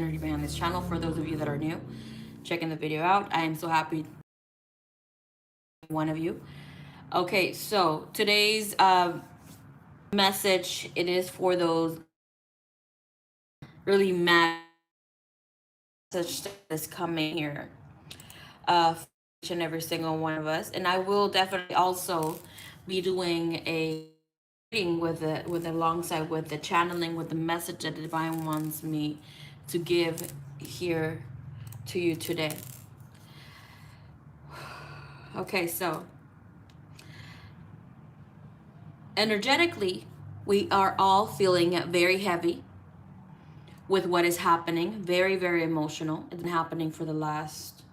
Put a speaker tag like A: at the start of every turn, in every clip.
A: energy behind this channel. For those of you that are new, checking the video out, I am so happy one of you. Okay, so today's message, it is for those really mad message that's coming here for each and every single one of us. And I will definitely also be doing a reading with alongside with the channeling, with the message that the divine wants me to give here to you today. Okay, so energetically, we are all feeling very heavy with what is happening. Very, very emotional. It's been happening for the last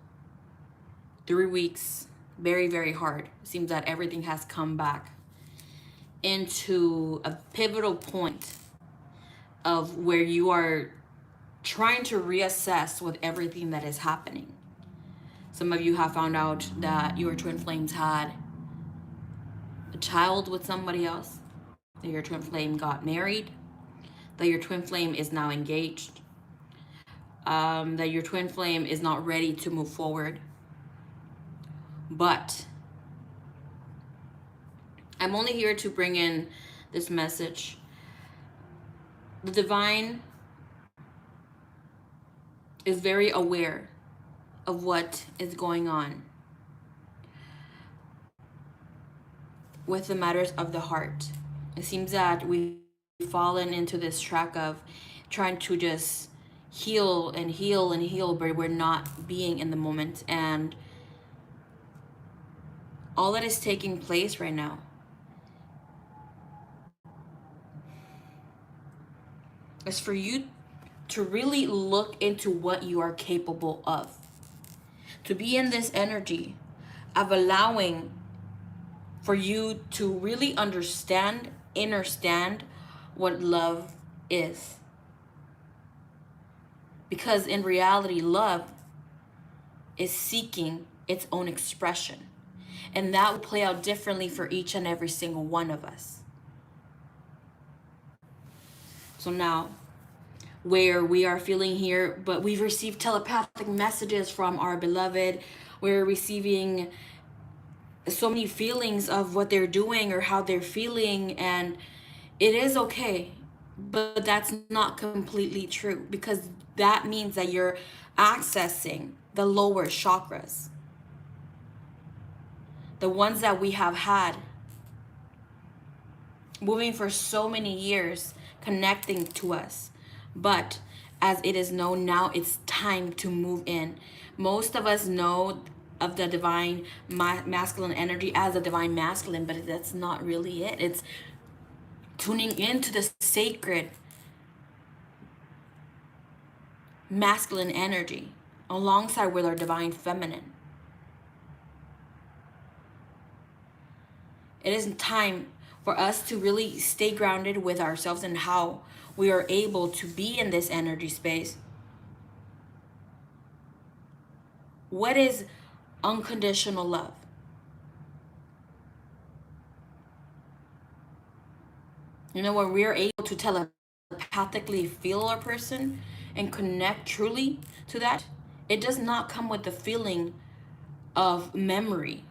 A: 3 weeks. Very, very hard. It seems that everything has come back into a pivotal point of where you are trying to reassess with everything that is happening. Some of you have found out that your twin flames had a child with somebody else, that your twin flame got married, that your twin flame is now engaged, that your twin flame is not ready to move forward. But I'm only here to bring in this message. The divine is very aware of what is going on with the matters of the heart. It seems that we've fallen into this track of trying to just heal and heal and heal, but we're not being in the moment. And all that is taking place right now is for you to really look into what you are capable of. To be in this energy of allowing for you to really understand what love is. Because in reality, love is seeking its own expression. And that will play out differently for each and every single one of us. So now, where we are feeling here, but we've received telepathic messages from our beloved, we're receiving so many feelings of what they're doing or how they're feeling, and it is okay, but that's not completely true, because that means that you're accessing the lower chakras, the ones that we have had moving for so many years, connecting to us. But as it is known now, it's time to move in. Most of us know of the divine masculine energy as a divine masculine, but that's not really it. It's tuning into the sacred masculine energy alongside with our divine feminine. It is time for us to really stay grounded with ourselves and how we are able to be in this energy space. What is unconditional love? You know, when we're able to telepathically feel a person and connect truly to that, it does not come with the feeling of memory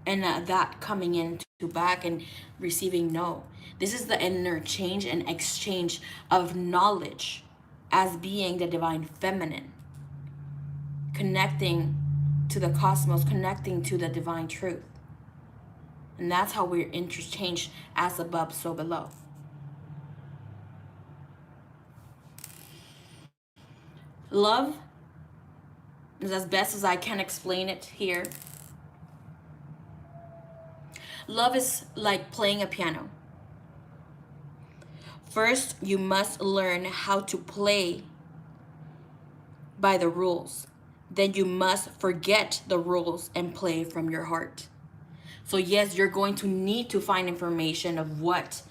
A: and that coming into back and receiving. No, this is the interchange and exchange of knowledge as being the divine feminine, connecting to the cosmos, connecting to the divine truth. And that's how we're interchanged, as above, so below. Love is, as best as I can explain it here, love is like playing a piano. First, you must learn how to play by the rules. Then you must forget the rules and play from your heart. So yes, you're going to need to find information of what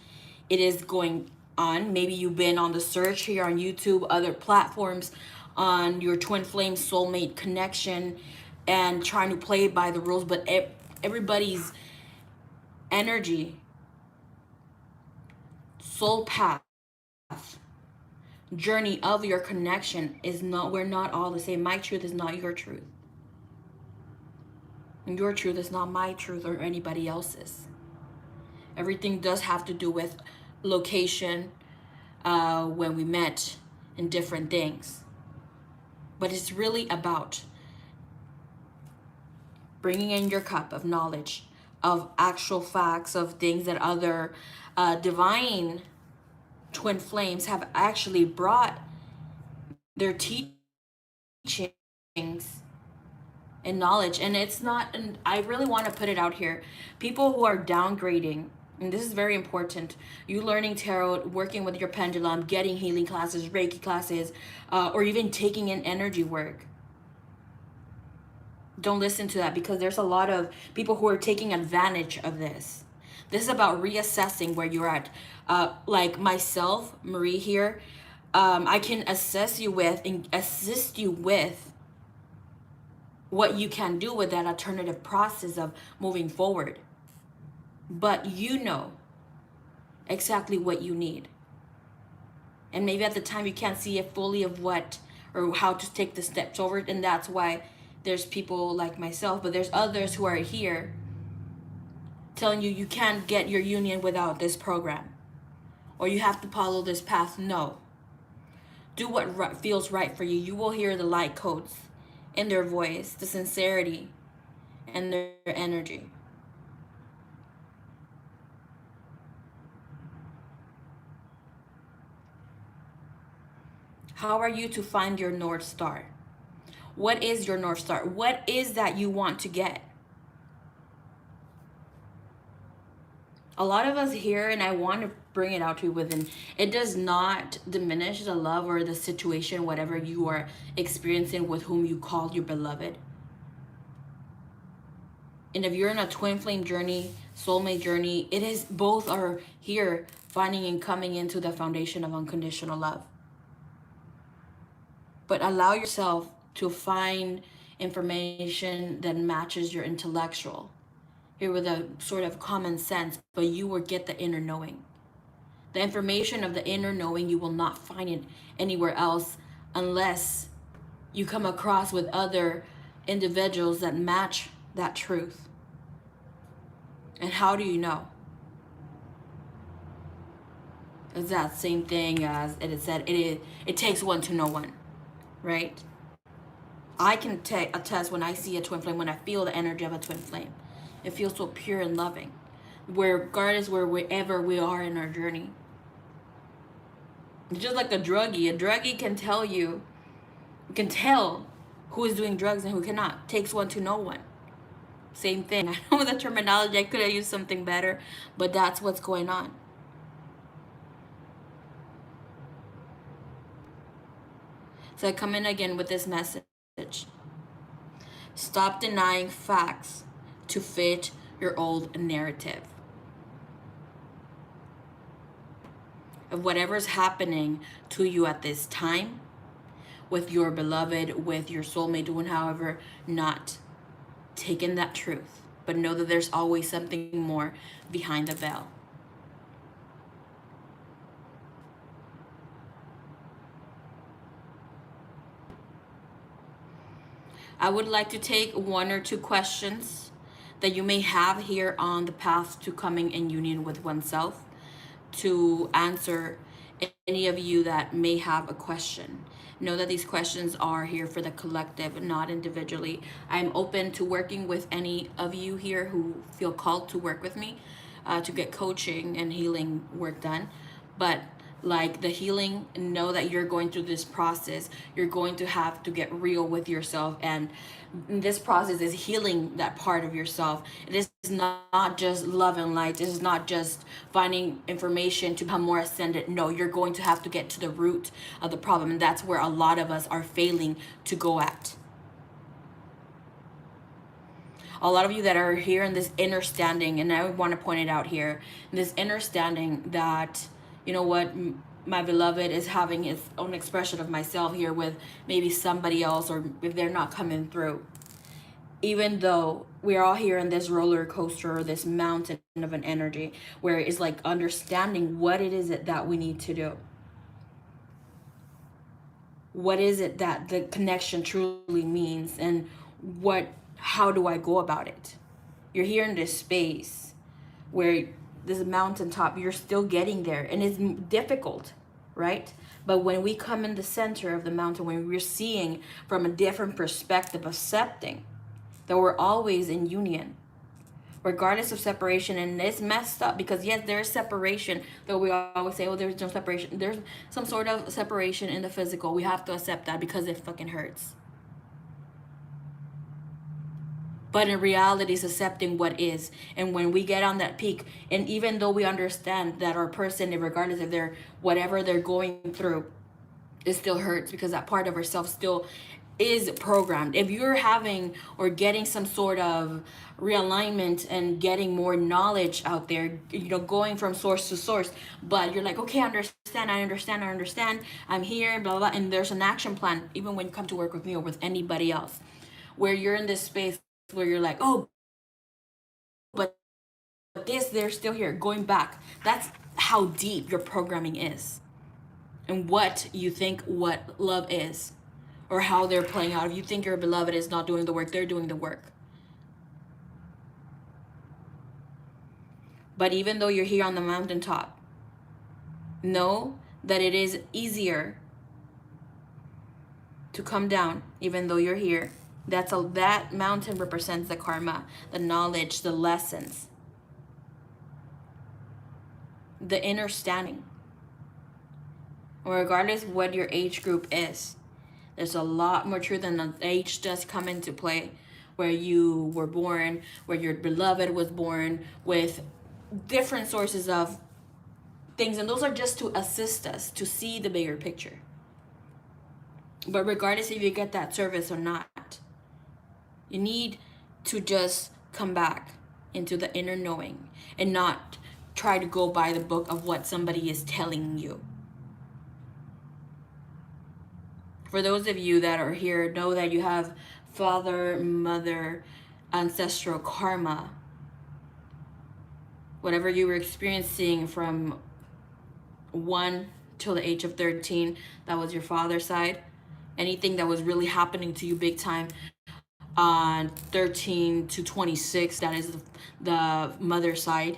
A: it is going on. Maybe you've been on the search here on YouTube, other platforms, on your twin flame soulmate connection and trying to play by the rules, but everybody's energy, soul path journey of your connection is not, we're not all the same. My truth is not your truth. And your truth is not my truth or anybody else's. Everything does have to do with location, when we met, and different things. But it's really about bringing in your cup of knowledge, of actual facts, of things that other divine twin flames have actually brought their teachings and knowledge. And it's not, and I really want to put it out here, people who are downgrading, and this is very important, you learning tarot, working with your pendulum, getting healing classes, reiki classes, or even taking in energy work, don't listen to that, because there's a lot of people who are taking advantage of this. This is about reassessing where you're at. Like myself, Marie here, I can assess you with and assist you with what you can do with that alternative process of moving forward. But you know exactly what you need. And maybe at the time you can't see it fully of what or how to take the steps forward. And that's why there's people like myself, but there's others who are here telling you you can't get your union without this program, or you have to follow this path. No. Do what feels right for you. You will hear the light codes in their voice, the sincerity, and their energy. How are you to find your North Star? What is your North Star? What is that you want to get? A lot of us here, and I want to bring it out to you within, it does not diminish the love or the situation, whatever you are experiencing with whom you call your beloved. And if you're in a twin flame journey, soulmate journey, it is, both are here finding and coming into the foundation of unconditional love. But allow yourself to find information that matches your intellectual, here with a sort of common sense, but you will get the inner knowing. The information of the inner knowing, you will not find it anywhere else unless you come across with other individuals that match that truth. And how do you know? It's that same thing as it is said, it takes one to know one, right? I can attest when I see a twin flame, when I feel the energy of a twin flame. It feels so pure and loving, regardless wherever we are in our journey. It's just like a druggie can tell you can tell who is doing drugs and who cannot. Takes one to know one. Same thing. I know the terminology, I could have used something better, but that's what's going on. So I come in again with this message. Stop denying facts to fit your old narrative of whatever's happening to you at this time, with your beloved, with your soulmate, doing however, not taking that truth, but know that there's always something more behind the veil. I would like to take one or two questions that you may have here on the path to coming in union with oneself, to answer any of you that may have a question. Know that these questions are here for the collective, not individually. I'm open to working with any of you here who feel called to work with me, to get coaching and healing work done. But like the healing, know that you're going through this process. You're going to have to get real with yourself, and this process is healing that part of yourself. It is not just love and light. This is not just finding information to become more ascendant. No, you're going to have to get to the root of the problem, and that's where a lot of us are failing to go at. A lot of you that are here in this inner standing, and I want to point it out here, this inner standing that, you know what, my beloved is having his own expression of myself here with maybe somebody else, or if they're not coming through. Even though we're all here in this roller coaster, or this mountain of an energy, where it's like understanding what it is that we need to do. what is it that the connection truly means, and how do I go about it? You're here in this space where this mountaintop, you're still getting there, and it's difficult, right? But when we come in the center of the mountain, when we're seeing from a different perspective, accepting that we're always in union, regardless of separation. And it's messed up because yes, there is separation, though we always say, oh, there's no separation. There's some sort of separation in the physical. We have to accept that because it fucking hurts. But in reality, it's accepting what is. And when we get on that peak, and even though we understand that our person, regardless of their whatever they're going through, it still hurts because that part of ourselves still is programmed. If you're having or getting some sort of realignment and getting more knowledge out there, going from source to source, but you're like, okay, I understand, I'm here, blah, blah, blah, and there's an action plan, even when you come to work with me or with anybody else, where you're in this space where you're like, oh, but they're still here, going back. That's how deep your programming is. And what you think what love is, or how they're playing out. If you think your beloved is not doing the work, they're doing the work. But even though you're here on the mountaintop, know that it is easier to come down even though you're here. That mountain represents the karma, the knowledge, the lessons, the inner standing. Regardless of what your age group is, there's a lot more truth, than the age does come into play, where you were born, where your beloved was born, with different sources of things, and those are just to assist us to see the bigger picture. But regardless if you get that service or not, you need to just come back into the inner knowing and not try to go by the book of what somebody is telling you. For those of you that are here, know that you have father, mother, ancestral karma. Whatever you were experiencing from 1 till the age of 13, that was your father's side. Anything that was really happening to you big time on 13 to 26, that is the mother's side.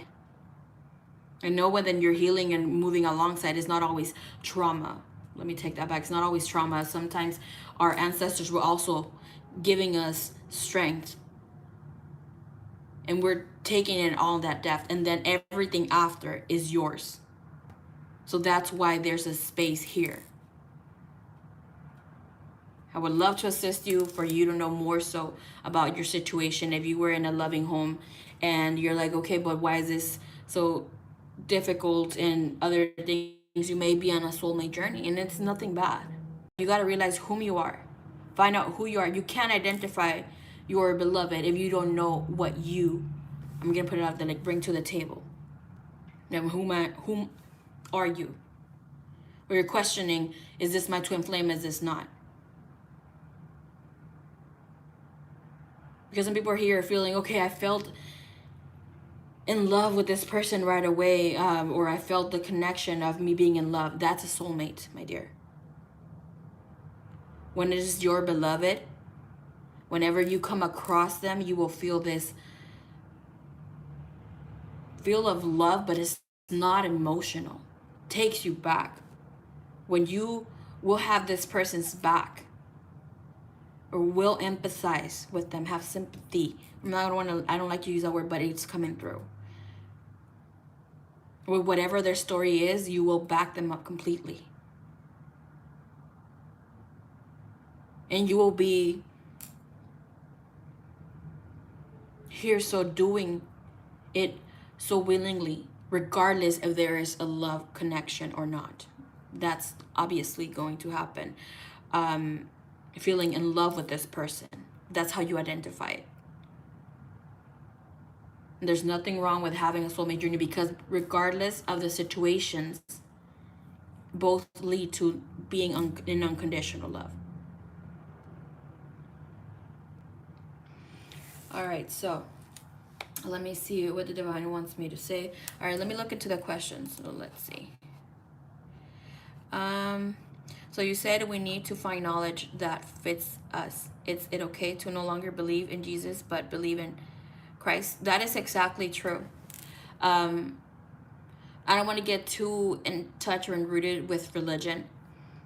A: And know when then you're healing and moving alongside is not always trauma. Let me take that back. It's not always trauma. Sometimes our ancestors were also giving us strength. And we're taking in all that depth. And then everything after is yours. So that's why there's a space here. I would love to assist you, for you to know more so about your situation. If you were in a loving home and you're like, okay, but why is this so difficult and other things, you may be on a soulmate journey, and it's nothing bad. You got to realize whom you are. Find out who you are. You can't identify your beloved if you don't know what I'm going to put it out there, like, bring to the table. Now, whom are you? Where you're questioning, is this my twin flame, is this not? Because some people are here feeling, okay, I felt in love with this person right away, or I felt the connection of me being in love. That's a soulmate, my dear. When it is your beloved, whenever you come across them, you will feel this feel of love, but it's not emotional. It takes you back. When you will have this person's back, or will empathize with them, have sympathy. I don't like to use that word, but it's coming through. Or whatever their story is, you will back them up completely. And you will be here so doing it so willingly, regardless if there is a love connection or not. That's obviously going to happen. Feeling in love with this person. That's how you identify it. And there's nothing wrong with having a soulmate journey, because regardless of the situations, both lead to being in unconditional love. All right, so let me see what the divine wants me to say. All right, let me look into the questions. So let's see. So you said we need to find knowledge that fits us. Is it okay to no longer believe in Jesus but believe in Christ? That is exactly true. Um, I don't want to get too in touch or rooted with religion,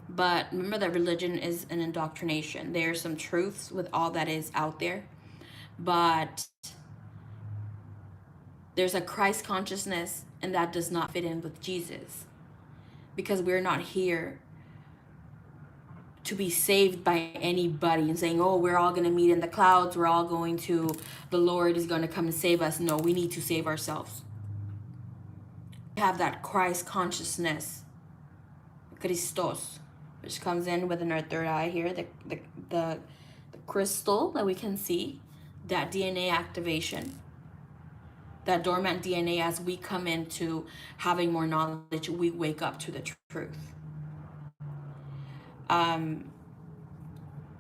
A: but remember that religion is an indoctrination. There are some truths with all that is out there, but there's a Christ consciousness, and that does not fit in with Jesus, because we're not here to be saved by anybody and saying, oh, we're all going to meet in the clouds, we're all going to, the Lord is going to come and save us. No, we need to save ourselves. We have that Christ consciousness, Christos, which comes in with our third eye here, the crystal that we can see, that DNA activation, that dormant DNA. As we come into having more knowledge, we wake up to the truth.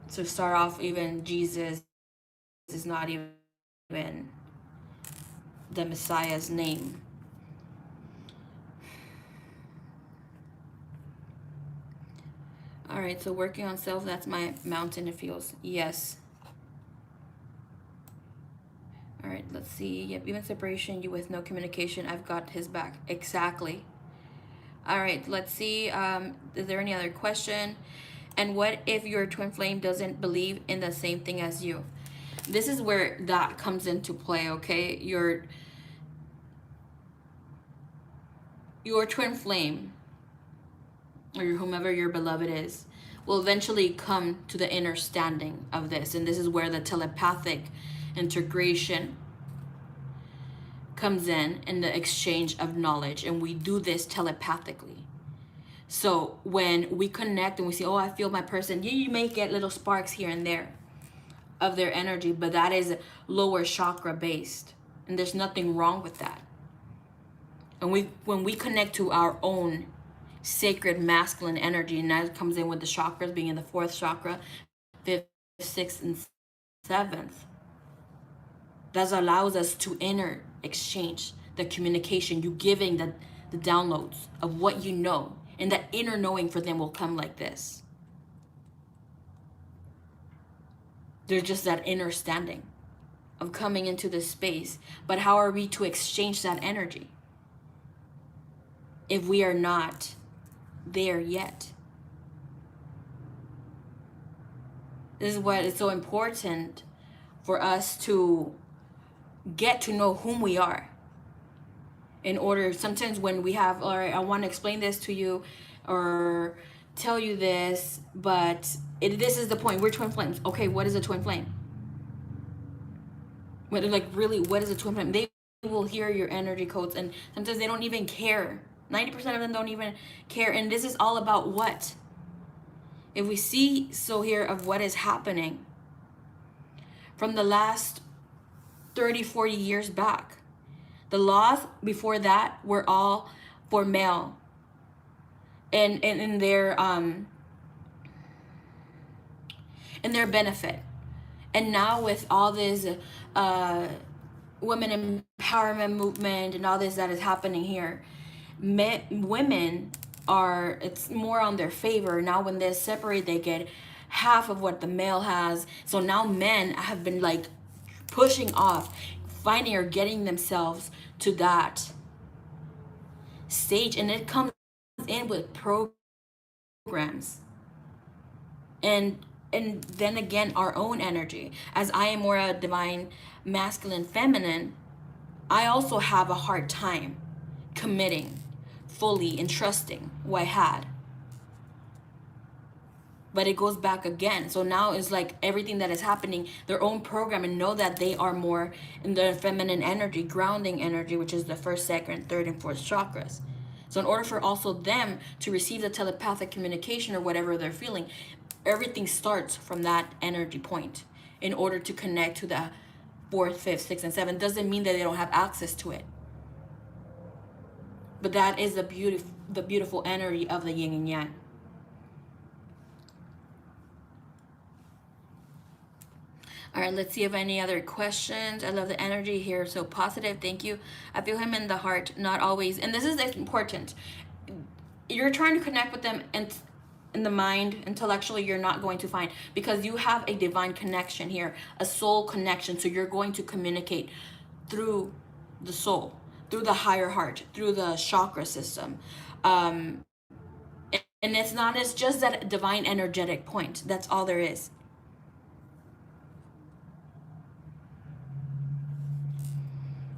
A: So start off, even Jesus is not even the Messiah's name. All right, so working on self, that's my mountain, it feels. Yes. All right, let's see. Yep, even separation, you with no communication, I've got his back. Exactly. All right, let's see. Is there any other question? And what if your twin flame doesn't believe in the same thing as you? This is where that comes into play, okay? Your twin flame, or whomever your beloved is, will eventually come to the understanding of this. And this is where the telepathic integration comes in the exchange of knowledge. And we do this telepathically. So when we connect and we say, oh, I feel my person, you may get little sparks here and there of their energy, but that is lower chakra based. And there's nothing wrong with that. And when we connect to our own sacred masculine energy, and that comes in with the chakras being in the fourth chakra, fifth, sixth, and seventh, that allows us to inner exchange, the communication, you giving the downloads of what you know, and that inner knowing for them will come like this. There's just that inner standing of coming into this space. But how are we to exchange that energy if we are not there yet? This is what is so important for us to get to know whom we are. In order, sometimes when we have, all right, I want to explain this to you or tell you this, but this is the point. We're twin flames. Okay, what is a twin flame? What, like, really, what is a twin flame? They will hear your energy codes, and sometimes they don't even care. 90% of them don't even care. And this is all about what? If we see so here of what is happening from the last 30, 40 years back. The laws before that were all for male and in their benefit. And now with all this women empowerment movement and all this that is happening here, women are, it's more on their favor. Now when they're separate, they get half of what the male has. So now men have been like pushing off, finding or getting themselves to that stage. And it comes in with programs. And then again, our own energy. As I am more a divine masculine feminine, I also have a hard time committing fully and trusting what I had. But it goes back again. So now it's like everything that is happening, their own program, and know that they are more in the feminine energy, grounding energy, which is the first, second, third, and fourth chakras. So in order for also them to receive the telepathic communication or whatever they're feeling, everything starts from that energy point in order to connect to the fourth, fifth, sixth, and seventh. Doesn't mean that they don't have access to it. But that is the beautiful energy of the yin and yang. All right, let's see if any other questions. I love the energy here, so positive. Thank you. I feel him in the heart, not always. And this is important. You're trying to connect with them, and in the mind, intellectually, you're not going to find, because you have a divine connection here, a soul connection. So you're going to communicate through the soul, through the higher heart, through the chakra system. And it's just that divine energetic point. That's all there is.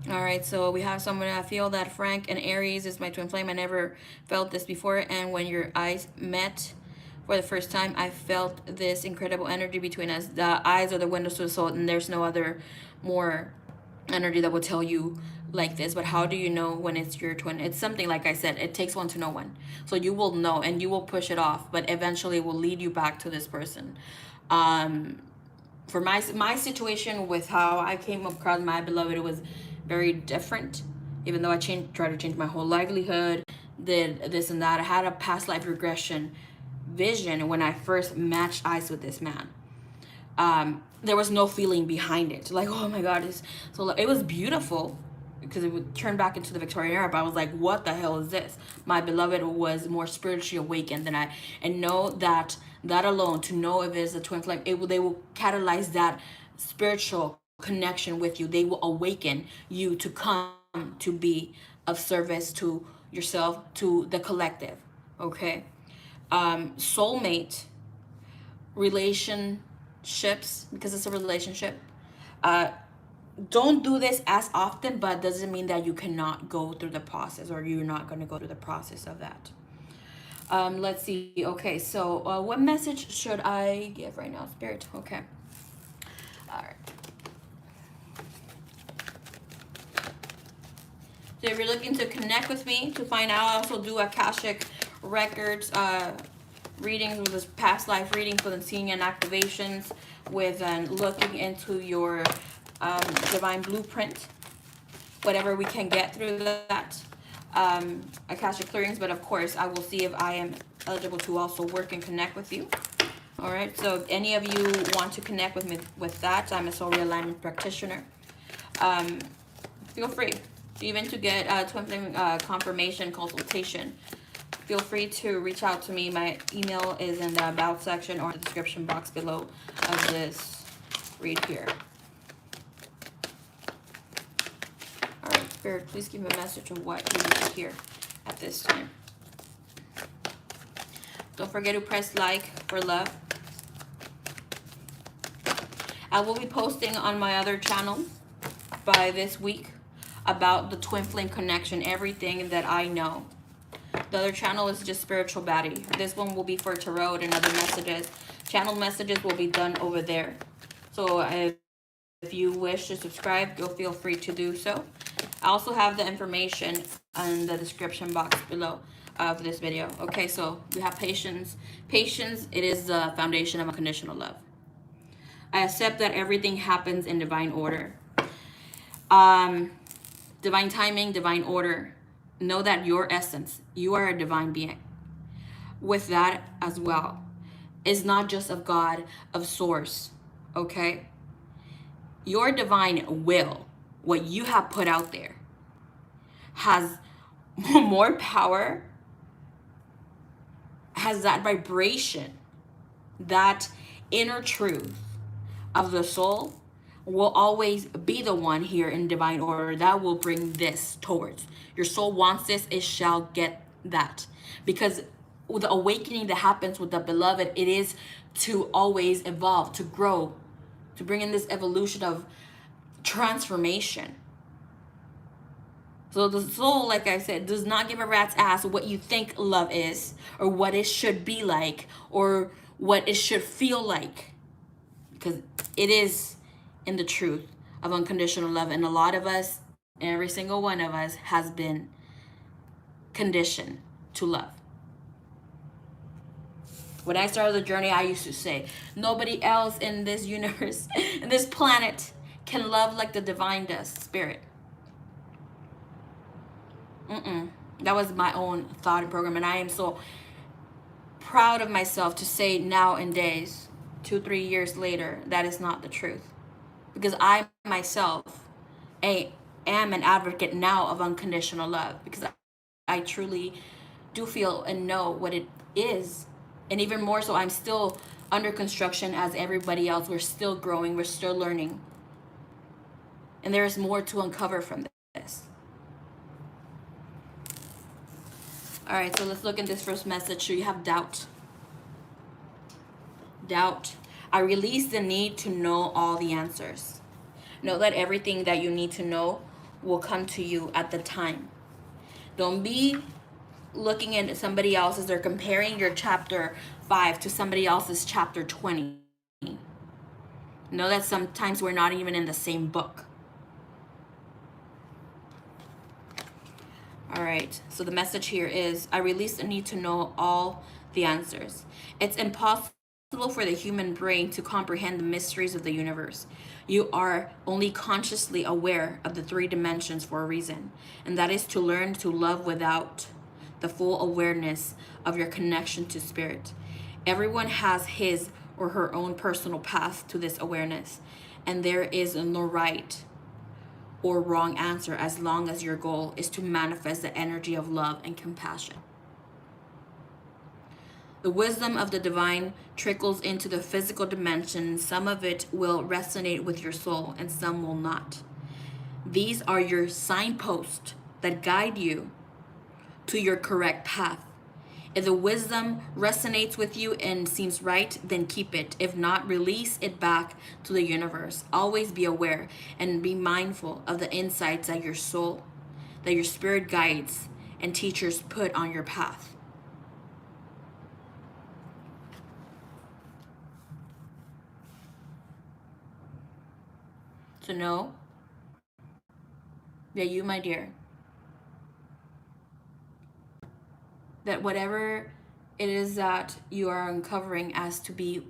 A: All right, so we have someone. I feel that Frank and Aries is my twin flame. I never felt this before, and when your eyes met for the first time, I felt this incredible energy between us. The eyes are the windows to the soul, and there's no other more energy that will tell you like this. But how do you know when it's your twin? It's something, like I said, it takes one to know one. So you will know, and you will push it off, but eventually it will lead you back to this person. For my situation with how I came across my beloved, it was very different. Even though I tried to change my whole livelihood, did this and that, I had a past life regression vision when I first matched eyes with this man. There was no feeling behind it, like, oh my god, so it was beautiful because it would turn back into the Victorian era, but I was like, what the hell is this? My beloved was more spiritually awakened than I, and know that alone, to know if it's a twin flame, they will catalyze that spiritual connection with you. They will awaken you to come to be of service to yourself, to the collective. Okay. Soulmate relationships, because it's a relationship. Don't do this as often, but doesn't mean that you cannot go through the process, or you're not going to go through the process of that. Let's see. Okay, so what message should I give right now, Spirit? Okay. All right. So if you're looking to connect with me to find out, I also do Akashic Records readings with this past life reading for the seeing and activations, with looking into your divine blueprint, whatever we can get through that. Akashic clearings, but of course I will see if I am eligible to also work and connect with you. All right, so if any of you want to connect with me with that, I'm a soul realignment practitioner. Feel free, even to get twin flame confirmation consultation. Feel free to reach out to me. My email is in the about section or the description box below of this read here. All right, Spirit, please give me a message of what you need to hear at this time. Don't forget to press like for love. I will be posting on my other channel by this week about the twin flame connection, everything that I know. The other channel is just spiritual baddie. This one will be for tarot and other messages. Channel messages will be done over there. So if you wish to subscribe, you'll feel free to do so. I also have the information in the description box below of this video. Okay, so we have patience. Patience, it is the foundation of unconditional love. I accept that everything happens in divine order. Divine timing, divine order. Know that your essence, you are a divine being. With that as well, is not just of God, of source, okay? Your divine will, what you have put out there, has more power, has that vibration, that inner truth of the soul will always be the one here in divine order that will bring this towards. Your soul wants this, it shall get that. Because with the awakening that happens with the beloved, it is to always evolve, to grow, to bring in this evolution of transformation. So the soul, like I said, does not give a rat's ass what you think love is, or what it should be like, or what it should feel like. Because it is in the truth of unconditional love. And a lot of us, every single one of us, has been conditioned to love. When I started the journey, I used to say, nobody else in this universe, in this planet, can love like the divine does, Spirit. That was my own thought and program. And I am so proud of myself to say now in days, 2-3 years later, that is not the truth. Because I myself am an advocate now of unconditional love. Because I truly do feel and know what it is And even more so, I'm still under construction as everybody else. We're still growing, we're still learning. And there is more to uncover from this. All right, so let's look at this first message. So you have doubt. Doubt. I release the need to know all the answers. Know that everything that you need to know will come to you at the time. Don't be looking at somebody else's or comparing your chapter 5 to somebody else's chapter 20. Know that sometimes we're not even in the same book. All right, so the message here is, I release the need to know all the answers. It's impossible for the human brain to comprehend the mysteries of the universe. You are only consciously aware of the 3 dimensions for a reason, and that is to learn to love without the full awareness of your connection to spirit. Everyone has his or her own personal path to this awareness, and there is no right or wrong answer as long as your goal is to manifest the energy of love and compassion. The wisdom of the divine trickles into the physical dimension. Some of it will resonate with your soul and some will not. These are your signposts that guide you to your correct path. If the wisdom resonates with you and seems right, then keep it. If not, release it back to the universe. Always be aware and be mindful of the insights that your soul, that your spirit guides and teachers put on your path. So know that you, my dear, that whatever it is that you are uncovering as to be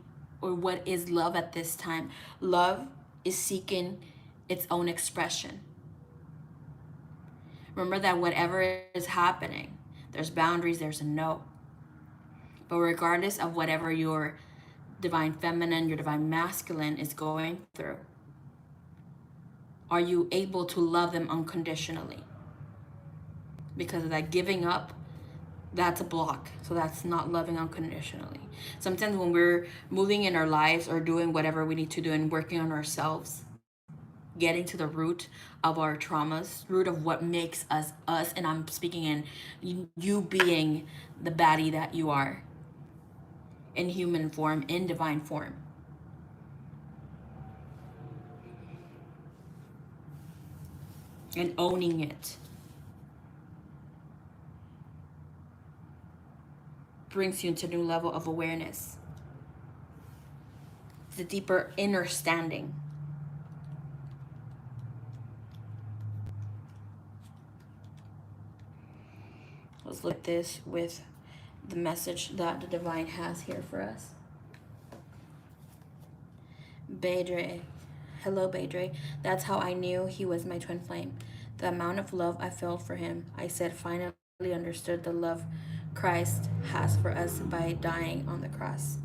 A: or what is love at this time, love is seeking its own expression. Remember that whatever is happening, there's boundaries, there's a no. But regardless of whatever your divine feminine, your divine masculine is going through, are you able to love them unconditionally? Because of that giving up, that's a block. So that's not loving unconditionally. Sometimes when we're moving in our lives or doing whatever we need to do and working on ourselves, getting to the root of our traumas, root of what makes us us, and I'm speaking in you being the baddie that you are in human form, in divine form. And owning it brings you into a new level of awareness. It's a deeper inner standing. Let's look at this with the message that the divine has here for us. Bedre. Hello, Bedre. That's how I knew he was my twin flame. The amount of love I felt for him, I said, finally understood the love Christ has for us by dying on the cross.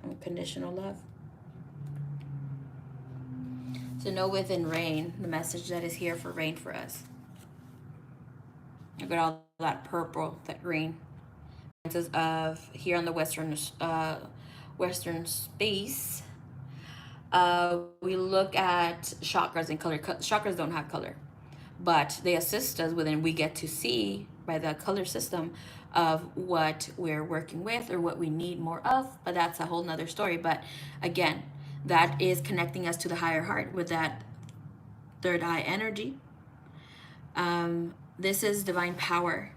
A: Unconditional love. So know within rain, the message that is here for rain for us. Look at all that purple, that green. Of here on the western space, we look at chakras and color. Chakras don't have color, but they assist us with, and we get to see by the color system of what we're working with or what we need more of. But that's a whole nother story. But again, that is connecting us to the higher heart with that third eye energy. This is divine power.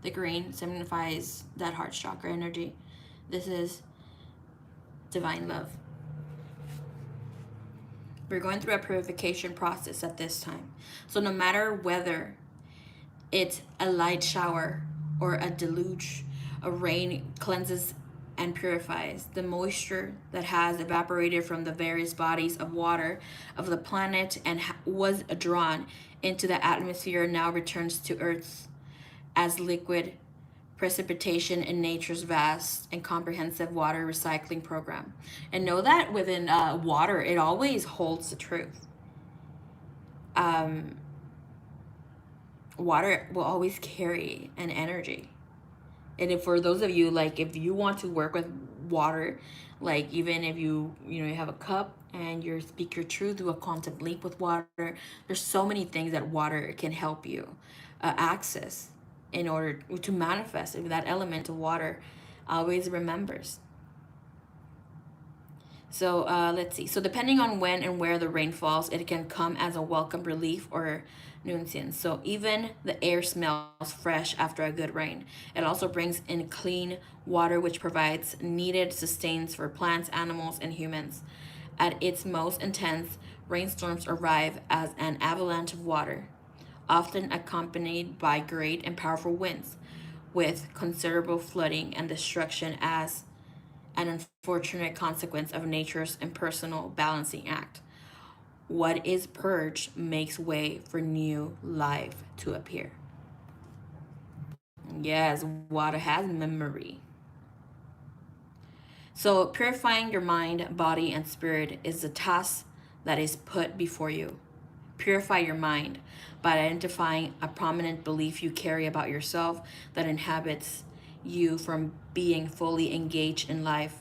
A: The green signifies that heart chakra energy. This is divine love. We're going through a purification process at this time. So no matter whether it's a light shower or a deluge, a rain cleanses and purifies. The moisture that has evaporated from the various bodies of water of the planet and was drawn into the atmosphere now returns to Earth as liquid precipitation in nature's vast and comprehensive water recycling program. And know that within water, it always holds the truth. water will always carry an energy. And if for those of you, like, if you want to work with water, like, even if you have a cup and you speak your truth, do a quantum leap with water. There's so many things that water can help you access in order to manifest. If that element of water always remembers. So let's see. So depending on when and where the rain falls, it can come as a welcome relief or nuisance. So even the air smells fresh after a good rain. It also brings in clean water, which provides needed sustains for plants, animals, and humans. At its most intense, rainstorms arrive as an avalanche of water, often accompanied by great and powerful winds, with considerable flooding and destruction as an unfortunate consequence of nature's impersonal balancing act. What is purged makes way for new life to appear. Yes, water has memory. So, purifying your mind, body, and spirit is the task that is put before you. Purify your mind by identifying a prominent belief you carry about yourself that inhabits you from being fully engaged in life,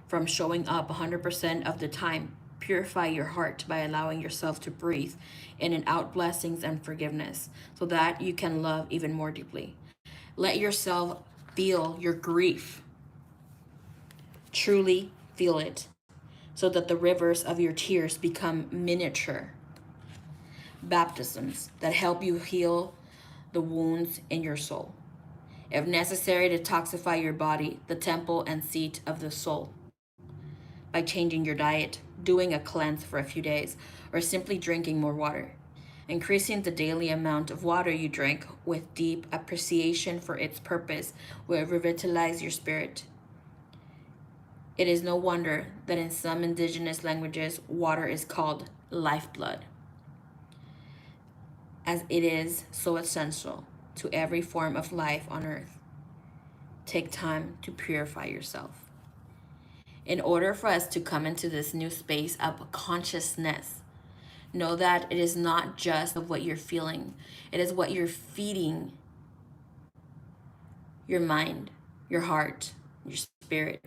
A: from showing up 100% of the time. Purify your heart by allowing yourself to breathe in and out blessings and forgiveness so that you can love even more deeply. Let yourself feel your grief, truly feel it, so that the rivers of your tears become miniature baptisms that help you heal the wounds in your soul. If necessary, detoxify your body, the temple and seat of the soul, by changing your diet, doing a cleanse for a few days, or simply drinking more water. Increasing the daily amount of water you drink with deep appreciation for its purpose will revitalize your spirit. It is no wonder that in some indigenous languages, water is called lifeblood, as it is so essential to every form of life on earth. Take time to purify yourself. In order for us to come into this new space of consciousness, know that it is not just of what you're feeling, it is what you're feeding your mind, your heart, your spirit.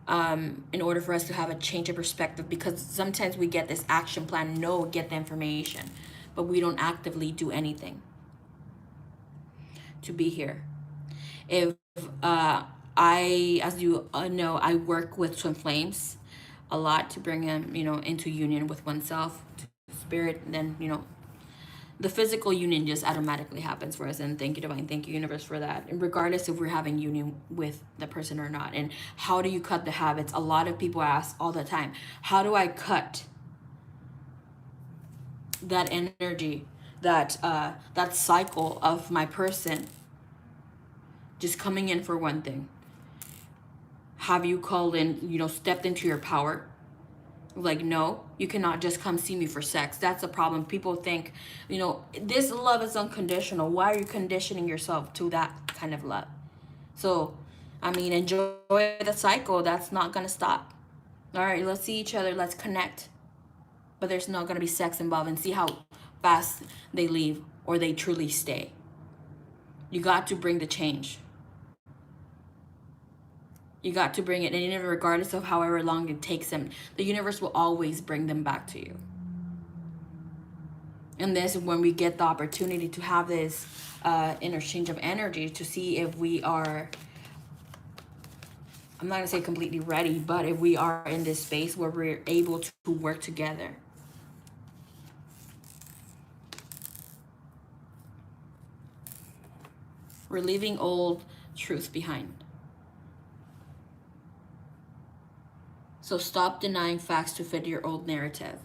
A: In order for us to have a change of perspective, because sometimes we get this action plan, get the information, but we don't actively do anything to be here. If as you know, I work with twin flames a lot to bring them, into union with oneself, to spirit, and then, the physical union just automatically happens for us. And thank you, divine, thank you, universe, for that. And regardless if we're having union with the person or not. And how do you cut the habits? A lot of people ask all the time, how do I cut that energy, that cycle of my person just coming in for one thing? Have you called in, stepped into your power? Like, no, you cannot just come see me for sex. That's a problem. People think, this love is unconditional. Why are you conditioning yourself to that kind of love? So, enjoy the cycle. That's not going to stop. All right, let's see each other. Let's connect. But there's not going to be sex involved, and see how fast they leave or they truly stay. You got to bring the change. You got to bring it, and even regardless of however long it takes them, the universe will always bring them back to you. And this is when we get the opportunity to have this interchange of energy to see if we are, I'm not going to say completely ready, but if we are in this space where we're able to work together. We're leaving old truths behind. So stop denying facts to fit your old narrative.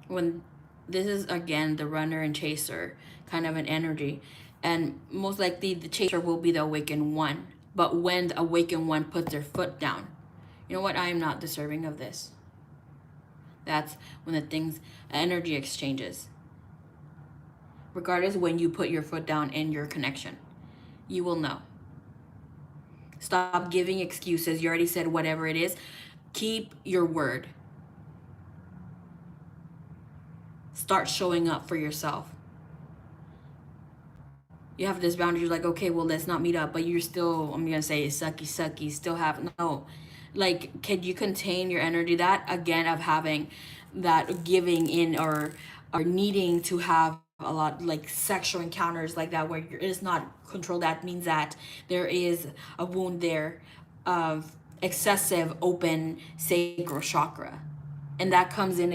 A: When this is, again, the runner and chaser kind of an energy, and most likely the chaser will be the awakened one. But when the awakened one puts their foot down, you know what, I am not deserving of this. That's when the energy exchanges. Regardless, when you put your foot down in your connection, you will know. Stop giving excuses. You already said whatever it is. Keep your word. Start showing up for yourself. You have this boundary, like, okay, well, let's not meet up, but you're still, I'm gonna say, sucky, still have, no. Like, can you contain your energy? That, again, of having that giving in, or needing to have a lot, like, sexual encounters like that, where it is not controlled, that means that there is a wound there of excessive open sacral chakra. And that comes in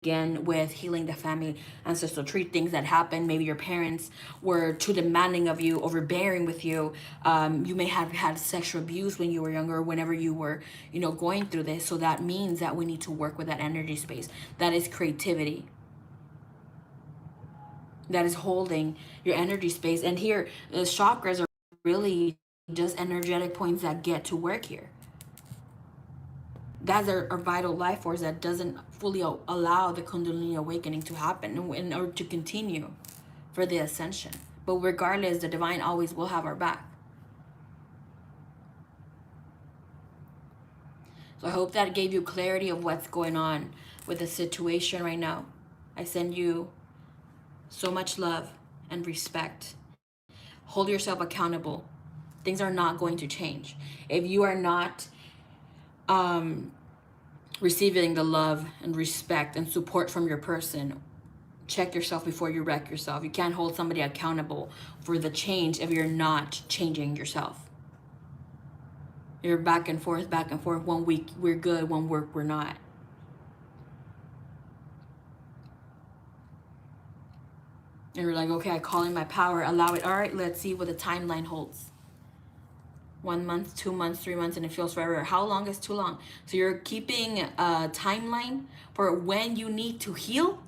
A: again with healing the family ancestral tree, things that happened. Maybe your parents were too demanding of you, overbearing with you. You may have had sexual abuse when you were younger, whenever you were, going through this. So that means that we need to work with that energy space. That is creativity. That is holding your energy space. And here, the chakras are really just energetic points that get to work here. That's our vital life force that doesn't fully allow the Kundalini awakening to happen in order to continue for the ascension. But regardless, the divine always will have our back. So I hope that gave you clarity of what's going on with the situation right now. I send you so much love and respect. Hold yourself accountable. Things are not going to change. If you are not receiving the love and respect and support from your person, check yourself before you wreck yourself. You can't hold somebody accountable for the change if you're not changing yourself. You're back and forth. 1 week we're good, 1 week we're not. And you're like, okay, I call in my power, allow it. All right, let's see what the timeline holds. 1 month, 2 months, 3 months, and it feels forever. How long is too long? So you're keeping a timeline for when you need to heal?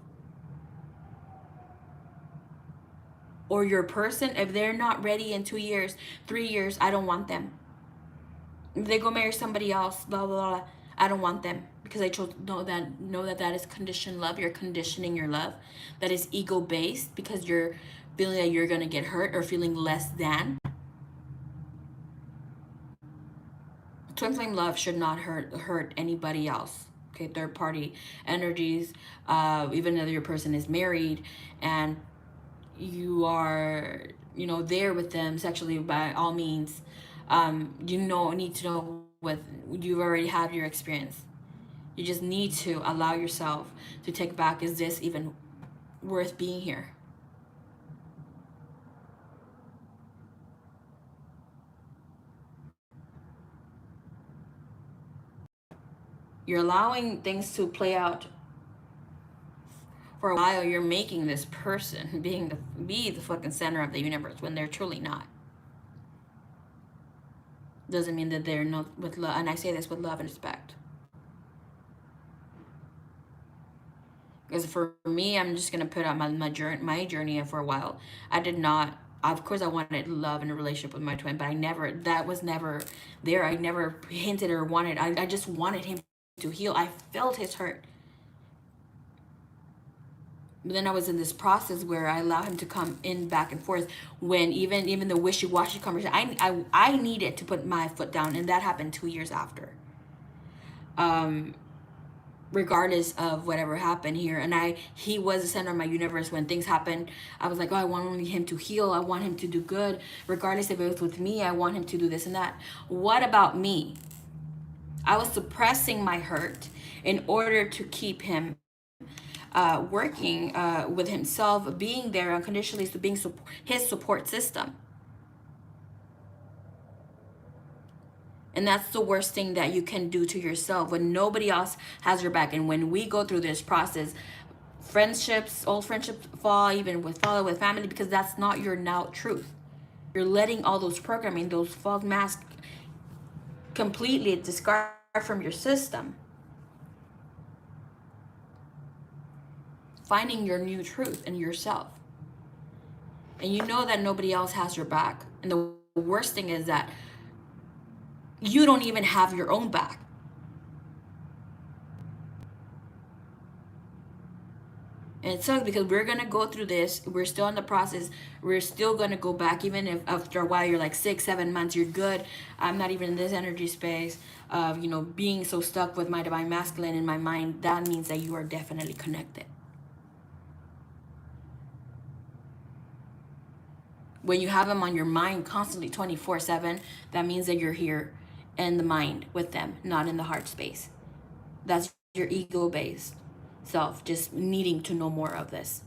A: Or your person, if they're not ready in 2 years, 3 years, I don't want them. If they go marry somebody else, blah, blah, blah, I don't want them. Because I chose know that is conditioned love. You're conditioning your love. That is ego-based, because you're feeling that you're going to get hurt or feeling less than. Twin flame love should not hurt anybody else. Okay, third party energies, even though your person is married and you are, there with them sexually, by all means, need to know what you've already had your experience. You just need to allow yourself to take back, is this even worth being here? You're allowing things to play out for a while. You're making this person be the fucking center of the universe when they're truly not. Doesn't mean that they're not with love, and I say this with love and respect. Because for me, I'm just gonna put out my journey for a while. I did not. Of course, I wanted love and a relationship with my twin, but that was never there. I never hinted or wanted. I just wanted him to heal. I felt his hurt. But then I was in this process where I allowed him to come in back and forth, when even the wishy-washy conversation, I needed to put my foot down, and that happened 2 years after. Regardless of whatever happened here, and he was the center of my universe. When things happened, I was like, oh, I want him to heal, I want him to do good, regardless if it was with me. I want him to do this and that. What about me? I was suppressing my hurt in order to keep him working with himself, being there unconditionally, so being his support system. And that's the worst thing that you can do to yourself, when nobody else has your back. And when we go through this process, old friendships fall, even with family, because that's not your now truth. You're letting all those programming, those false masks, completely discard from your system. Finding your new truth in yourself. And you know that nobody else has your back. And the worst thing is that you don't even have your own back. And it sucks, because we're going to go through this. We're still in the process. We're still going to go back. Even if after a while you're like 6-7 months, you're good. I'm not even in this energy space of, being so stuck with my divine masculine in my mind. That means that you are definitely connected. When you have them on your mind constantly 24/7, that means that you're here in the mind with them, not in the heart space. That's your ego-based self just needing to know more of this.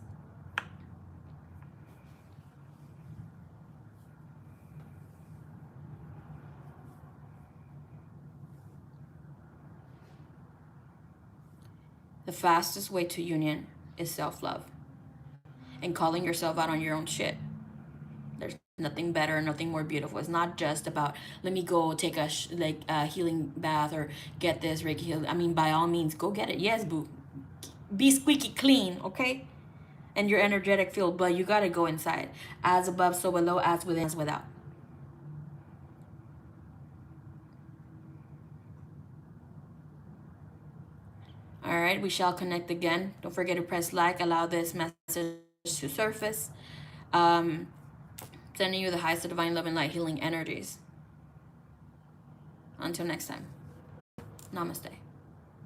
A: The fastest way to union is self-love and calling yourself out on your own shit. There's nothing better, nothing more beautiful. It's not just about, let me go take a healing bath or get this Reiki healing. I mean, by all means, go get it. Yes, boo. Be squeaky clean, okay? And your energetic field, but you gotta go inside. As above, so below, as within, as without. All right, we shall connect again. Don't forget to press like, allow this message to surface. Sending you the highest of divine love and light healing energies. Until next time. Namaste.